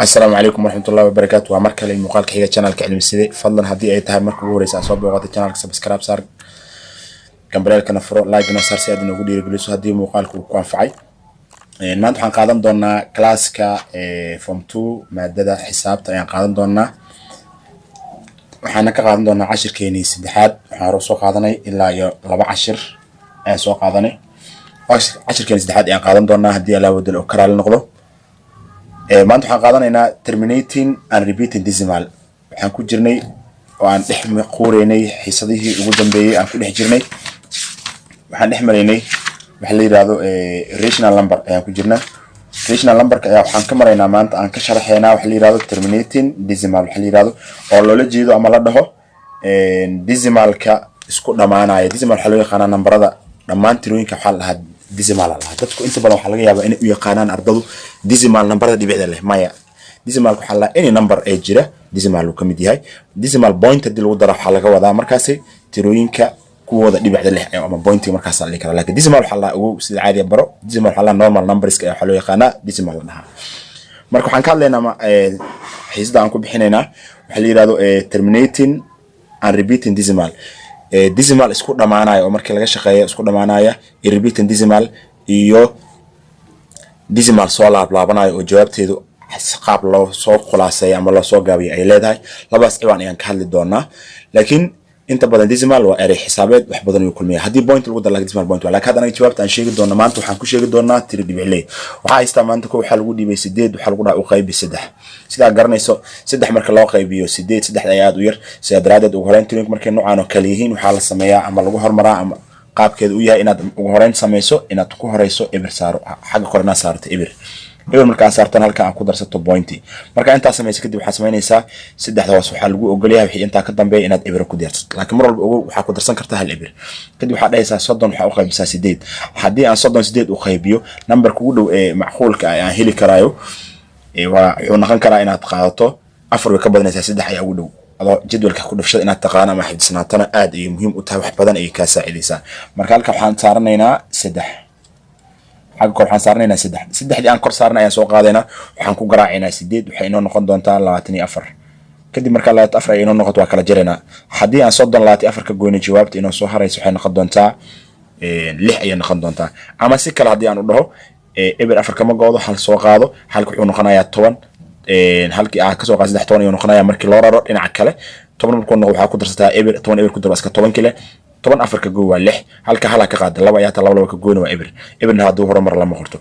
السلام عليكم ورحمة الله وبركاته. ومركل المقال كحية channel كعلم السيدي. فضلا هدي أي تهاي مركل ورئيس أصوب وغطي channel سبسكرايب صار كمبريل كنفرو لايك نصار سيادة نقول يرجلسو هدي مقال كوان فعي. ما نحن قادم دونا كلاسيكا فورم 2 مادة حساب يعني قادم دونا وحنا كقادم دونا 10 كيني سدحات وحنا سوق قادني إلا 14 سوق قادني 10 كيني سدحات يعني قادم دونا هدي على ود الأوكرال نقضه. ما نحن قادنا terminating and repeating decimal waxaan ku jirnay oo aan dhex qoreynay xiisadihii ugu dambeeyay aan ku dhex jirnay waxaan dhex mareynay waxa la yiraahdo rational number ayaan ku jirnaa rational number ka ayaa waxaan ka maraynaa maanta aan ka sharaxeynaa waxa la yiraahdo terminating decimal waxa la yiraahdo oo loola jeedo ama la dhaho decimal ka isku dhamaanaya decimal waxa loo yaqaan nambarada dhamaan tirooyinka waxa la dhahaa decimal la dadku inta badan waxa laga yaabaa inay u yaqaanaan ardadu decimal numberada dhibicda leh maya decimal waxa la any number ee jira decimal uu kamid yahay decimal point hadii lagu daro waxa laga wadaa markaas tirooyinka kuwooda dhibicda leh ama point markaas la kala laakiin decimal waxa la ugu sida caadi baro decimal waxa la normal numbers ka waxa loo yaqaanaa decimal la dhahaa marka waxaan ka hadlaynaa xiisada aan ku bixinaynaa waxa la yiraahdo terminating and repeating decimal decimal isku dhamaanaya oo markii laga shaqeeyo isku dhamaanaya repeating decimal iyo decimal soo laabanayo oo jawaabteedu qaab loo soo khulaaseeyo ama loo soo gaabiyo ay leedahay labaas ciwaan ayaan ka hadli doonaa laakiin inta badan decimal waa eray xisaabeed wax badan uu kulmiyaa hadii point lagu daro decimal point wala ka hadana jawaabta aan sheegi doona maanta waxaan ku sheegi doonaa tiri dhibicley waxa haystaa maanta ko waxa lagu dhibay 8 waxa lagu dhaca u qaybi 3 sida garanayso 3 marka loo qaybiyo 8 3 ayaad u yar sida daraadeed ugu horeyn tirinka markay noocan oo kale yihiin waxa la sameeyaa ama lagu hormaraa ama qaabkeedu u yahay inaad ugu horeyn sameeyso inaad ku horeyso eber saaro xagga korna saarto eber marka saartan halka aan ku darsato pointi marka inta sameeyso kadib waxa sameynaysaa saddexda hoos waxa lagu ogolyahay wixii inta ka dambeeya inaad eber ku diyaarsato laakiin mar walba waxa ku darsan kartaa hal eber kadib waxa dhaysaa 30 waxa u qaybisaa 8 hadii aan 38 u qaybiyo numberka ugu dhow ee macquulka aan heli karaayo wuxuu noqon karaa inaad qaadato 4 way ka badanaysaa 3 ayaa ugu dhow adoo jadwalka ku dhufshada inaad taqaan ama xifdisnaatana aad ay muhiim u tahay wax badan ay ka saacideysaa marka halka waxaan saaranaynaa 3 xagga kor waxaan saaranaynaa 3 3dii aan kor saarnay ayaan soo qaadaynaa waxaan ku garaacaynaa 8 waxay inoo noqon doontaa 24 kadib marka 24 ay inoo noqoto waa kala jireena hadii aan 24 ka goyno jawaabta inoo soo harayso waxay noqon doontaa 6 ay noqon doontaa ama si kale hadii aan u dhaho eber 4 kama goodo hal soo qaado halka wuxuu noqonayaa 10 halkii aan ka soo qaad 13 ayuu noqonayaa markii loo raro dhinaca kale 10 markuu noqdo waxa ku darsataa eber 10 eber ku dar iska 10 kale 10 afar ka goo waa 6 halka hala ka qaad laba ayaa ta laba ka goona waa eber eberna haduu horumar lama qorto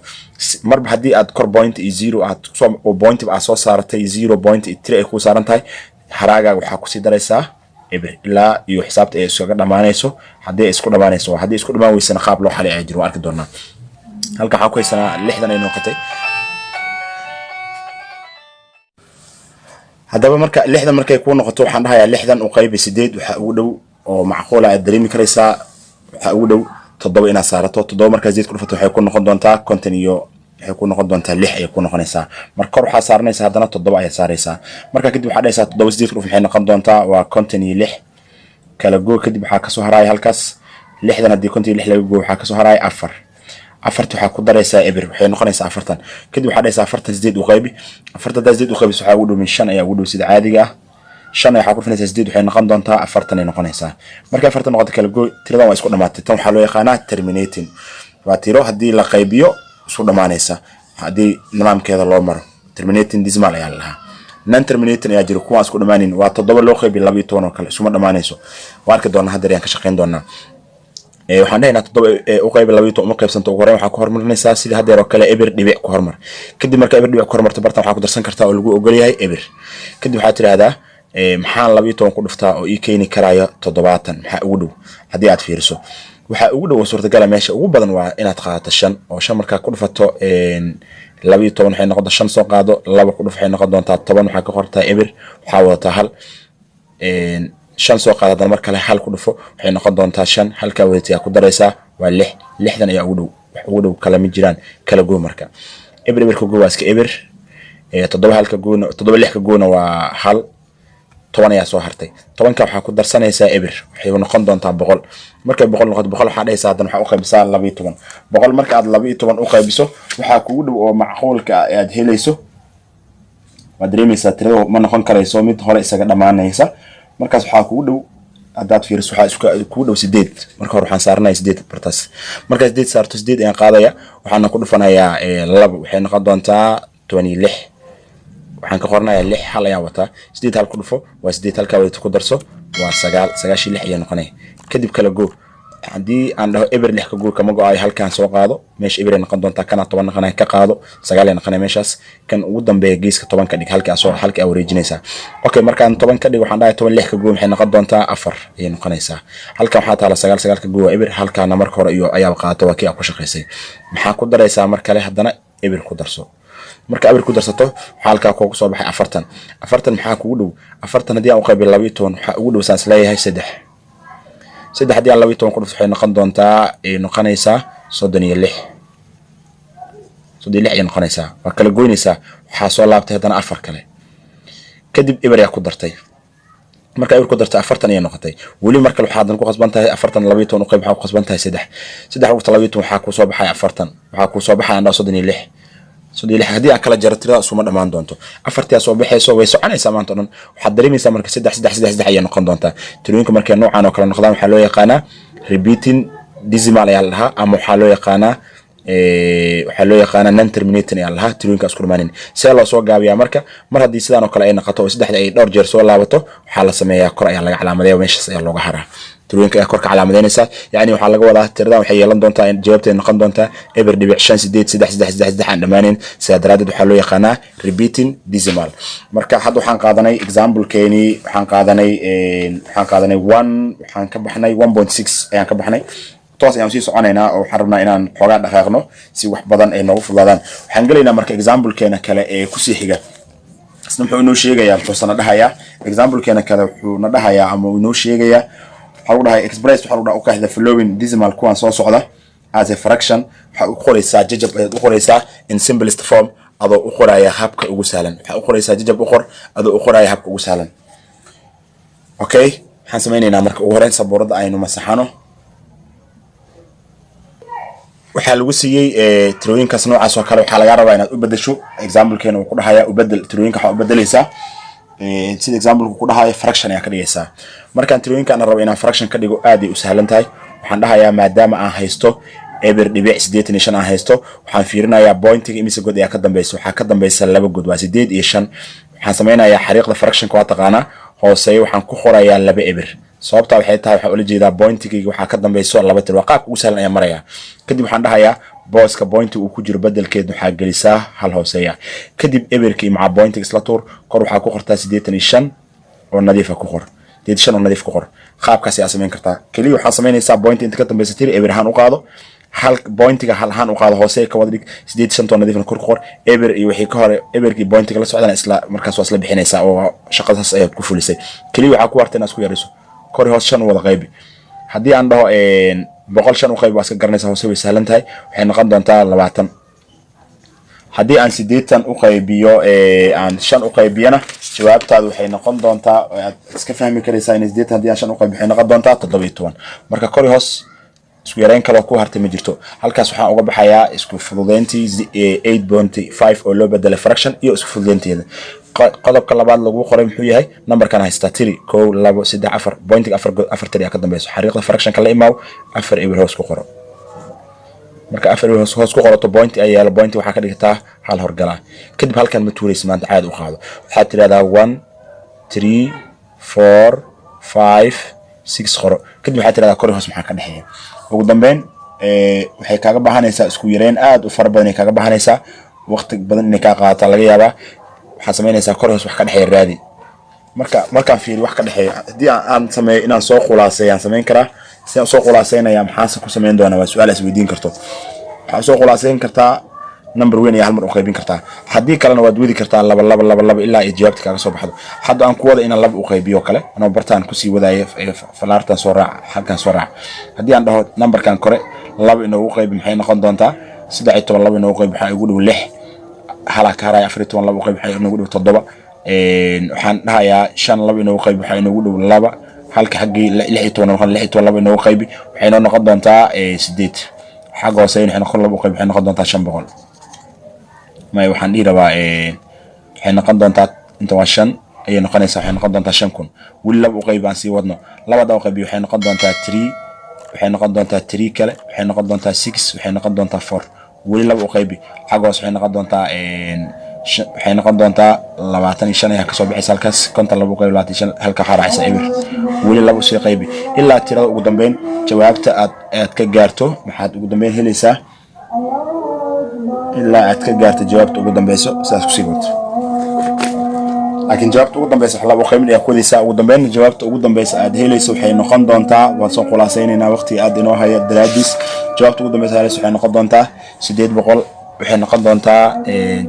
marba hadii aad kor point 0 aad soo point aad soo saaratay 0.3 ay ku saaran tahay haraaga waxa ku sii daraysaa eber ilaa iyo xisaabta ay soo dhamaanayso hadii isku dhamaanayso hadii isku dhamaan weysana qaab loo xalay ay jiro arki doonaa halka waxa ku haysanaa 6 ay noqotay hadaba marka 6 markay ku noqoto waxaan dhahayaa 6 u qaybi 8 waxa ugu dhow oo macquul ah dareemi karaysaa waxa ugu dhow 7 ina saarato 7 marka 8 ku dhufato waxay ku noqon doontaa content iyo waxay ku noqon doontaa 6 ay ku noqonaysaa marka kor waxa saaranaysaa hadana 7 ay saaraysaa marka kadib waxa dhaysaa 7 8 ku dhuf waxay noqon doontaa waa content iyo 6 kala goo kadib waxa ka soo haray halkaas 6dan hadii content 6 laga goo waxa ka soo haray 4 afarta waxa ku daraysaa eber waxay noqonaysaa 40 kadib waxa dhaysaa 48 u qaybi 48 u qaybi waxa ugu dhow min 5 ayaa ugu dhow sida caadiga ah 5 waxa ku filaysaa 8 waxay noqon doontaa 40 ay noqonaysaa marka 40 noqoto kala gooy tiradan waa isku dhamaatay tan waxa loo yaqaanaa terminating waa tiro hadii la qaybiyo isku dhamaanaysa hadii nidaamkeeda loo maro terminating decimal ayaa lahaa non terminating ayaa jiro kuwa isku dhamaanin waa 7 loo qaybi 12 oo kale isuma dhamaanayso waa arki doonaa hadda ayaan ka shaqeyn doonaa waxaan dhahaynaa 7 u qaybi 12 uma qaybsanto ugu horreyn waxa ku hormarinaysaa sida hadeer oo kale eber dhibic ku hormar kadib marka eber dhibic ku hormarto bartan waxa ku darsan kartaa oo lagu ogol yahay eber kadib waxa tiraahdaa maxaan 12 ku dhuftaa oo ii keeni karaayo 70 maxaa ugu dhow hadii aad fiiriso waxa ugu dhow suurtagal meesha ugu badan waa inaad qaadato 5 oo 5 marka ku dhufato 12 waxay noqon doontaa 5 soo qaado 2 ku dhuf waxay noqon doontaa 10 waxa ka qortaa eber waxa wadataa hal 5 soo qaado marka kale hal ku dhufo waxay noqon doontaa 5 halka wadatiya ku daraysaa waa 6 6dan ayaa ugu dhow kala mid jiraan kala goo marka eber ku goo waa iska eber 7 halka goona 7 6 ka goona waa hal 10 ayaa soo hartay 10 ka waxa ku darsanaysaa eber waxay noqon doontaa 100 markay 100 noqoto 100 waxa dhaysaa hadan waxa u qaybisaa 12 100 marka aad 12 u qaybiso waxa kugu dhow oo macquulka aad helayso waa dareemaysaa tirada ma noqon karayso mid hore isaga dhamaanaysa markaas waxaa kugu dhow hadaad fiiriso waxaa isku kugu dhow 8 marka hore waxaan saaranayaa 8 bartaas marka 8 saarto 8 ayaan qaadaya waxaan ku dhufanayaa 2 waxay noqon doontaa 26 waxaan ka qoranayaa 6 hal ayaan wataa 8 hal ku dhufo waa 8 halka wada ku darso waa 9 ayay noqonay kadib kala go hadii aan dhaho eber 6 ka guur kama go'ay halkaan soo qaado meesha eber noqon doonta kana 10 noqonay ka qaado 9 ay noqonay meeshaas kan ugu dambeeya geeska 10 ka dhig halka soo halka wareejinaysa okay markaan 10 ka dhig waxaan dhahay 10 6 ka guur waxay noqon doontaa 4 ay noqonaysaa halka waxa taala 9 ka guur eber halkaana marka hore iyo ayaa qaato waa kii ku shaqeysay maxaa ku daraysaa mar kale hadana eber ku darso marka eber ku darsato halka ku soo baxay 40 maxaa kugu dhow 40 hadii aan u qaybiyo 12 waxa ugu dhow saas leeyahay 3 hadii aan 12 ku dhufto waxay noqon doontaa noqonaysaa 36 ay noqonaysaa waa kala goynaysaa waxa soo laabtay hadana 4 kale kadib eber ayaa ku dartay marka eber ku dartay 40 ay noqotay wali marka waxaad ku qasban tahay 40 12 u qayb waxa ku qasban tahay 3 ugu 12 waxa ku soo baxay 40 waxa ku soo baxay 36 hadii aan kala jaro tirada suma dhamaan doonto 4 soo baxayso way soconaysaa maanta dhan waxaad dareemaysaa marka 3 ay noqon doontaa tirooyinka markay noocan oo kala noqdaan waxa loo yaqaanaa repeating decimal ayaa lahaa ama waxa loo yaqaanaa non terminating ayaa lahaa tirooyinka isku dhamaanin si loo soo gaabiyaa marka mar hadii sidaan oo kale ay noqoto oo 3 ay dhowr jeer soo laabato waxa la sameeyaa kor ayaa laga calaamadeeyaa meeshaas ayaa looga haraa tirooyinka ay korka calaamadeynaysa yaani waxa laga wadaa tirada waxay yeelan doontaa in jawaabteedu noqon doontaa eber dhibic 5 aan dhamaanin sida daraadad waxa loo yaqaanaa repeating decimal marka hadda waxaan qaadanay example keeni waxaan qaadanay 1 waxaan ka baxnay 1.6 ayaan ka baxnay toos ayaan sii soconaynaa oo waxaan rabnaa inaan xogaa dhaqaaqno si wax badan ay noogu fududaadaan waxaan galeynaa marka example keena kale ee ku sii xiga isna wuxuu inoo sheegayaa wuxuu na dhahayaa example keena kale wuxuu na dhahayaa ama uu inoo sheegayaa waxa uu dhahay express waxa uu dhahay u kaahda following decimal kuwan soo socda as a fraction waxa uu qoraysaa jajab u qoraysaa in simplest form adoo u qoraya habka ugu sahlan waxa uu qoraysaa jajab u qor adoo u qoraya habka ugu sahlan okay waxaan sameynaynaa marka ugu horreyn sabuurada aynu masaxano waxa lagu siiyay tirooyinkaas noocaas oo kale waxa laga rabaa inaad u bedesho example keena uu ku dhahayaa u bedel tirooyinka waxa u bedelaysaa sida example ku dhahayo fraction ayaa ka dhigaysaa markaan tirooyinka aan rabo inaan fraction ka dhigo aad ay u sahlan tahay waxaan dhahayaa maadaama aan haysto eber dhibic 85 aan haysto waxaan fiirinayaa pointiga imise god ayaa ka dambaysa waxa ka dambaysa laba god waa 8 iyo 5 waxaan sameynayaa xariiqda fraction ka waa taqaana hooseey waxaan ku qorayaa laba eber sababta waxay tahay waxa ula jeedaa pointiga waxa ka dambayso laba tir waa qaab ugu sahlan ayaa maraya kadib waxaan dhahayaa booska point uu ku jiro bedelkeed waxa galisaa hal hooseeya kadib eberkii maca point isla tuur kor waxa ku qortaa 85 oo nadiif ah ku qor 85 oo nadiif ku qor qaabkaas ayaa sameyn kartaa kaliya waxa sameynaysaa point inta ka dambaysa tir eber ahaan u qaado hal pointiga hal ahaan u qaado hooseeya ka wada dhig 85 oo nadiif kor ku qor eber iyo wixii ka hore eberkii pointiga la socdana isla markaas waa isla bixinaysaa oo shaqadaas ayaa ku fulisay kaliya waxa ku wartay inaad isku yariso kor hoos 5 wada qaybi hadii aan dhaho 100 u qayb waa iska garanaysaa hoose way sahlan tahay waxay noqon doontaa 20 hadii aan 80 u qaybiyo aan 5 u qaybiyana jawaabtaadu waxay noqon doontaa aad iska fahmi karaysaa in 80 hadii aan 5 u qaybiyo waxay noqon doontaa 17 marka kor hoos isku yareyn kale ku hartay ma jirto halkaas waxaan uga baxayaa isku fududeyntii 8.5 oo loo bedelay fraction iyo isku fududeynteeda qodobka labaad lagu qoray muxuu yahay numberkan haysta 3 1 2 3 4 pointiga 4 tiri ka dambayso xariiqda fraction kala imaaw 4 eber hoos ku qoro marka 4 eber hoos ku qorato point ay yaalo point waxa ka dhigtaa hal horgala kadib halkan ma tuuraysid maanta caad u qaado waxa tiraahdaa 1 3 4 5 6 qoro kadib waxa tiraahdaa kor hoos maxaa ka dhaxeeya ugu dambeyn waxay kaaga baahanaysaa isku yareyn aad u far badan ay kaaga baahanaysaa waqti badan inay ka qaadato laga yaabaa waxaan sameynaysaa kor hoos wax ka dhaxeeya raadi markaan fiiri wax ka dhaxeeya hadii aan sameeyo inaan soo khulaaseeyaan sameyn karaa si aan soo khulaaseynaya maxaa ku sameyn doonaa waa su'aal isweydiin karto waxaan soo khulaaseyn kartaa number weyn iyo hal mar u qaybin kartaa hadii kalena waad wadi kartaa laba ilaa ay jawaabta kaaga soo baxdo hadda aan ku wada inaan laba u qaybiyo kale anoo bartaan ku sii wadaayo falaartan soo raac halkan soo raac hadii aan dhaho numberkan kore laba inoo u qaybi maxay noqon doontaa 13 laba inoo u qaybi waxa ugu dhow 6 hala ka haray 14 laba u qaybi waxa ugu dhow 7 waxaan dhahayaa 5 laba inoo u qaybi waxa ugu dhow 2 halka xaqii 16 laba inoo u qaybi waxay noqon doontaa 8 xaq hoose waxay noqon laba u qaybi waxay noqon doontaa 500 ما waxaan dhihi rabaa waxay noqon doontaa inta waa 5 ayay noqonaysaa waxay noqon doontaa 5000 wili laba u qaybaan sii wadno labada u qaybiyo waxay noqon doontaa 3 waxay noqon doontaa 3 kale waxay noqon doontaa 6 waxay noqon doontaa 4 wili laba u qaybi xagoos waxay noqon doontaa waxay noqon doontaa 25 ayaa ka soo bixaysa halkaas konton laba u qaybi 25 halka xaraacaysa eber wili laba sii qaybi ilaa tirada ugu dambeyn jawaabta aad ka gaarto maxaad ugu dambeyn helaysaa ilaa aad ka gaarto jawaabta ugu dambeyso saas ku sii wado laakiin jawaabta ugu dambeysa wax laba u qaybin ayaa ku wadaysaa ugu dambeyn jawaabta ugu dambeysa aad helayso waxay noqon doontaa waan soo khulaasaynayna waqti aad inoo haya daraadiis jawaabta ugu dambeysa waxay noqon doontaa 800 waxay noqon doontaa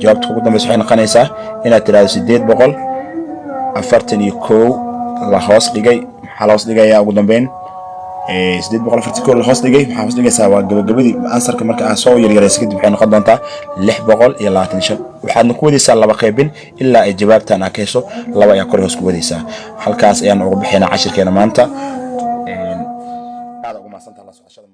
jawaabta ugu dambeysa waxay noqonaysaa inaad tiraahdo 841 la hoos dhigay maxaa la hoos dhigayaa ugu dambeyn 841 la hoos dhigay maxaa hoos dhigaysaa waa gabagabadii ansarka marka aan soo yaryaraysa kadib waxay noqon doontaa 625 waxaadna ku wadaysaa laba qaybin ilaa ay jawaabtan aad ka hesho laba ayaa kor hoos ku wadaysaa halkaas ayaan ugu bixinaa cashirkeena maanta aad ugu mahadsantahay la socoshada